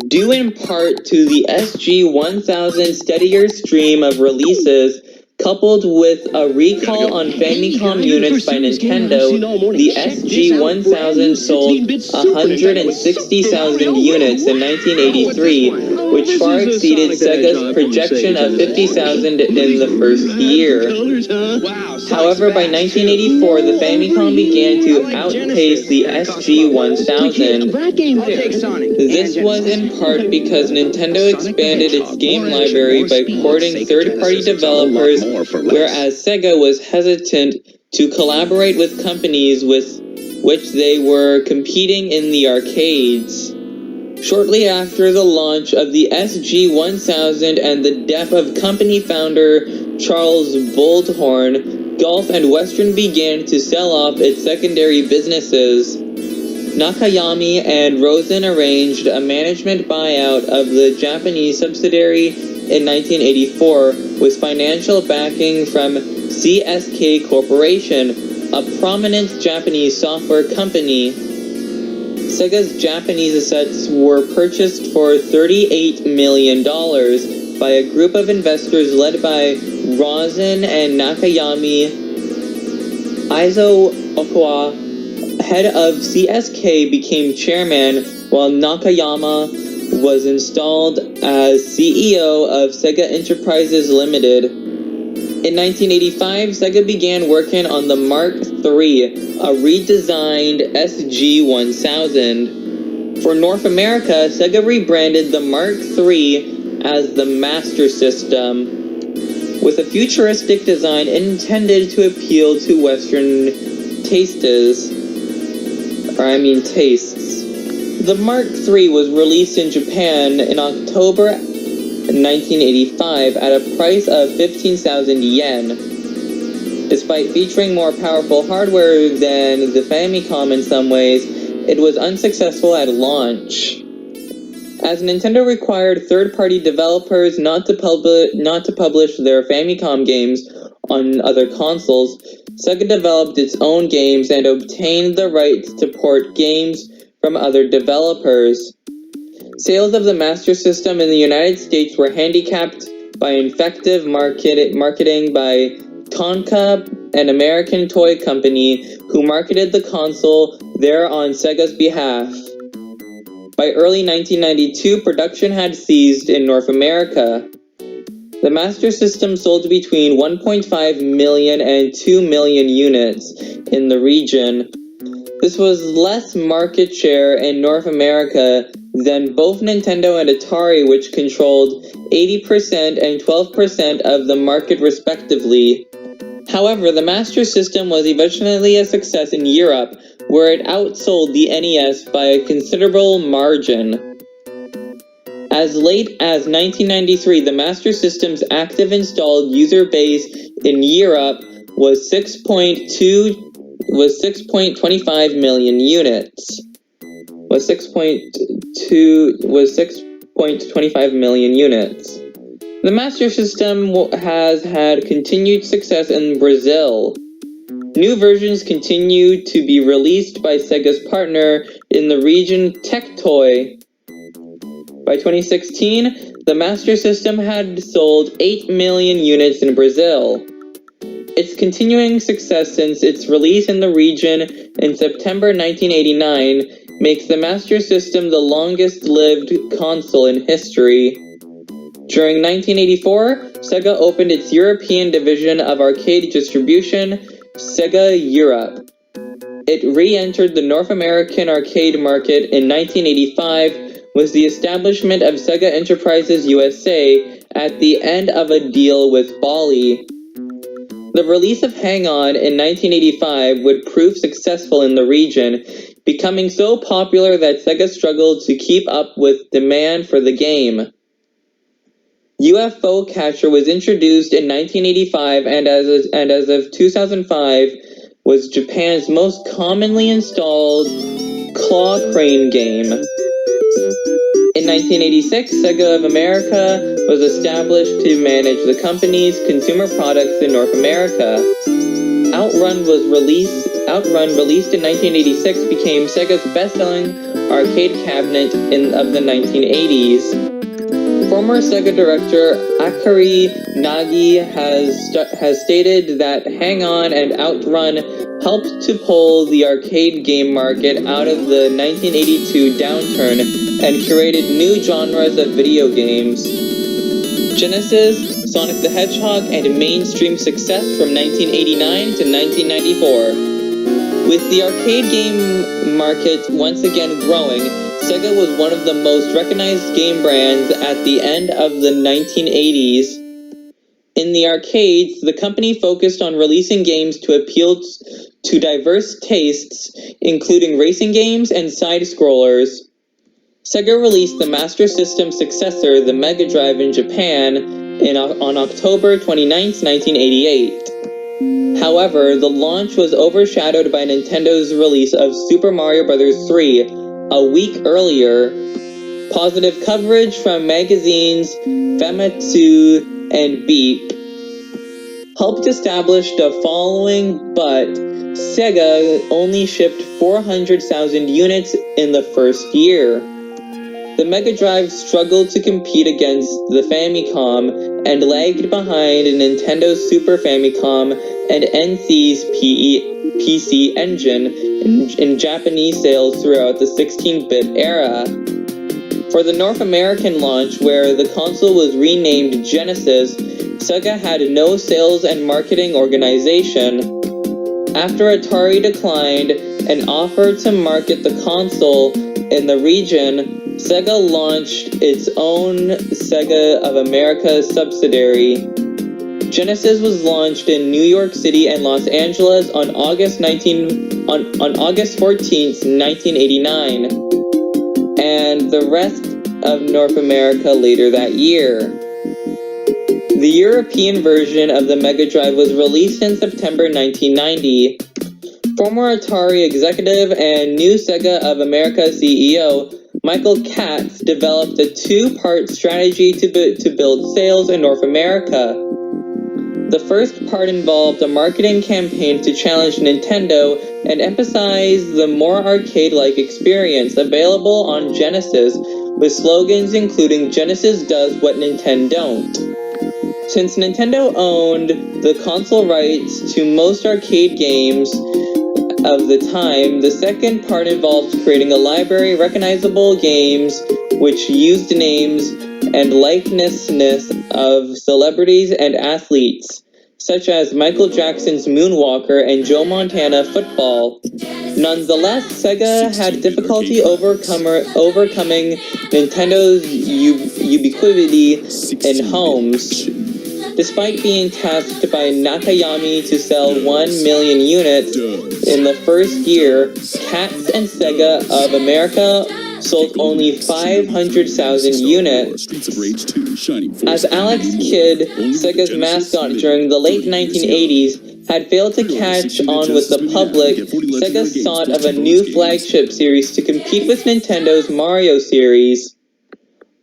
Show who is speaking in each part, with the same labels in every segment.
Speaker 1: Due in part to the SG-1000 steadier stream of releases, coupled with a recall on Famicom units by Nintendo, the SG-1000 sold 160,000 units in 1983, which far exceeded Sega's projection of 50,000 in the first year. However, by 1984, the Famicom began to outpace the SG-1000. This was in part because Nintendo expanded its game library by courting third-party developers, whereas Sega was hesitant to collaborate with companies with which they were competing in the arcades. Shortly after the launch of the SG-1000 and the death of company founder Charles Boldhorn, Golf and Western began to sell off its secondary businesses. Nakayami and Rosen arranged a management buyout of the Japanese subsidiary in 1984 with financial backing from CSK Corporation, a prominent Japanese software company. Sega's Japanese assets were purchased for $38 million by a group of investors led by Rosen and Nakayami. Aizo Okawa, head of CSK, became chairman, while Nakayama was installed as CEO of Sega Enterprises Limited. In 1985, Sega began working on the Mark III, a redesigned SG-1000. For North America, Sega rebranded the Mark III as the Master System, with a futuristic design intended to appeal to Western tastes. The Mark III was released in Japan in October 1985 at a price of 15,000 yen. Despite featuring more powerful hardware than the Famicom in some ways, it was unsuccessful at launch. As Nintendo required third-party developers not to publish their Famicom games on other consoles, Sega developed its own games and obtained the rights to port games from other developers. Sales of the Master System in the United States were handicapped by effective marketing by Tonka, an American toy company who marketed the console there on Sega's behalf. By early 1992, production had ceased in North America. The Master System sold between 1.5 million and 2 million units in the region. This was less market share in North America than both Nintendo and Atari, which controlled 80% and 12% of the market respectively. However, the Master System was eventually a success in Europe, where it outsold the NES by a considerable margin. As late as 1993, the Master System's active installed user base in Europe was 6.25 million units. Was 6.25 million units. The Master System has had continued success in Brazil. New versions continue to be released by Sega's partner in the region, Tectoy. By 2016, the Master System had sold 8 million units in Brazil. Its continuing success since its release in the region in September 1989 makes the Master System the longest-lived console in history. During 1984, Sega opened its European division of arcade distribution, Sega Europe. It re-entered the North American arcade market in 1985 with the establishment of Sega Enterprises USA at the end of a deal with Bally. The release of Hang On in 1985 would prove successful in the region, becoming so popular that Sega struggled to keep up with demand for the game. UFO Catcher was introduced in 1985 and as of 2005 was Japan's most commonly installed claw crane game. In 1986, Sega of America was established to manage the company's consumer products in North America. Outrun, released in 1986, became Sega's best-selling arcade cabinet of the 1980s. Former Sega director Akari Nagi has stated that Hang On and Outrun helped to pull the arcade game market out of the 1982 downturn and created new genres of video games. Genesis, Sonic the Hedgehog, and mainstream success from 1989 to 1994. With the arcade game market once again growing, Sega was one of the most recognized game brands at the end of the 1980s. In the arcades, the company focused on releasing games to appeal to diverse tastes, including racing games and side-scrollers. Sega released the Master System successor, the Mega Drive, in Japan on October 29, 1988. However, the launch was overshadowed by Nintendo's release of Super Mario Bros. 3 a week earlier. Positive coverage from magazines Famitsu and Beep helped establish the following, but Sega only shipped 400,000 units in the first year. The Mega Drive struggled to compete against the Famicom and lagged behind Nintendo's Super Famicom and NC's PC Engine in Japanese sales throughout the 16-bit era. For the North American launch, where the console was renamed Genesis, Sega had no sales and marketing organization. After Atari declined and offered to market the console in the region, Sega launched its own Sega of America subsidiary. Genesis was launched in New York City and Los Angeles on August 14, 1989, and the rest of North America later that year. The European version of the Mega Drive was released in September 1990. Former Atari executive and new Sega of America CEO Michael Katz developed a two-part strategy to build sales in North America. The first part involved a marketing campaign to challenge Nintendo and emphasize the more arcade-like experience available on Genesis, with slogans including "Genesis does what Nintendo don't." Since Nintendo owned the console rights to most arcade games of the time, the second part involved creating a library of recognizable games which used names and likenesses of celebrities and athletes, such as Michael Jackson's Moonwalker and Joe Montana Football. Nonetheless, Sega had difficulty overcoming Nintendo's ubiquity in homes. Despite being tasked by Nakayami to sell 1 million units in the first year, Katz and Sega of America sold only 500,000 units. As Alex Kidd, Sega's mascot during the late 1980s, had failed to catch on with the public, Sega sought of a new flagship series to compete with Nintendo's Mario series.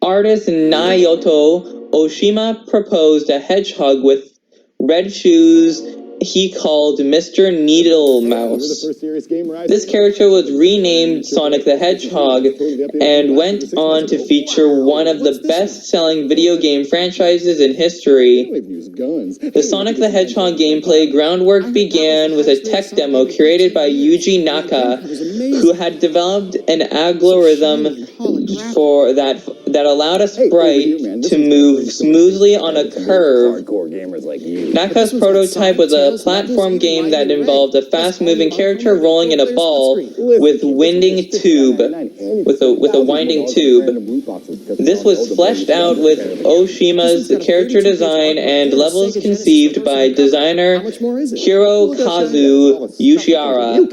Speaker 1: Artist Naoto Oshima proposed a hedgehog with red shoes he called Mr. Needlemouse. This character was renamed Sonic the Hedgehog and went on to feature one of the best-selling video game franchises in history. The Sonic the Hedgehog gameplay groundwork began with a tech demo created by Yuji Naka, who had developed an algorithm that allowed a sprite to move smoothly on a curve. Naka's prototype was a platform game that involved a fast-moving character rolling in a ball with a winding tube. This was fleshed out with Oshima's character design and levels conceived by designer Hirokazu Yoshihara.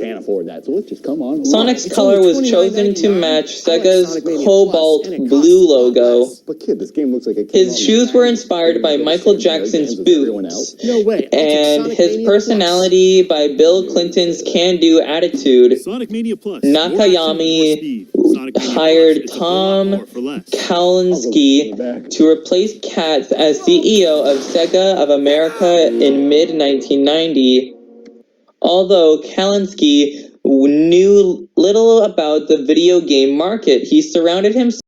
Speaker 1: Sonic's color was chosen to match Sega's cobalt blue logo. His shoes were inspired by Michael Jackson's boots, and his personality by Bill Clinton's can-do attitude. Nakayami hired Tom Kalinske to replace Katz as CEO of Sega of America in mid-1990. Although Kalinske knew little about the video game market. He surrounded himself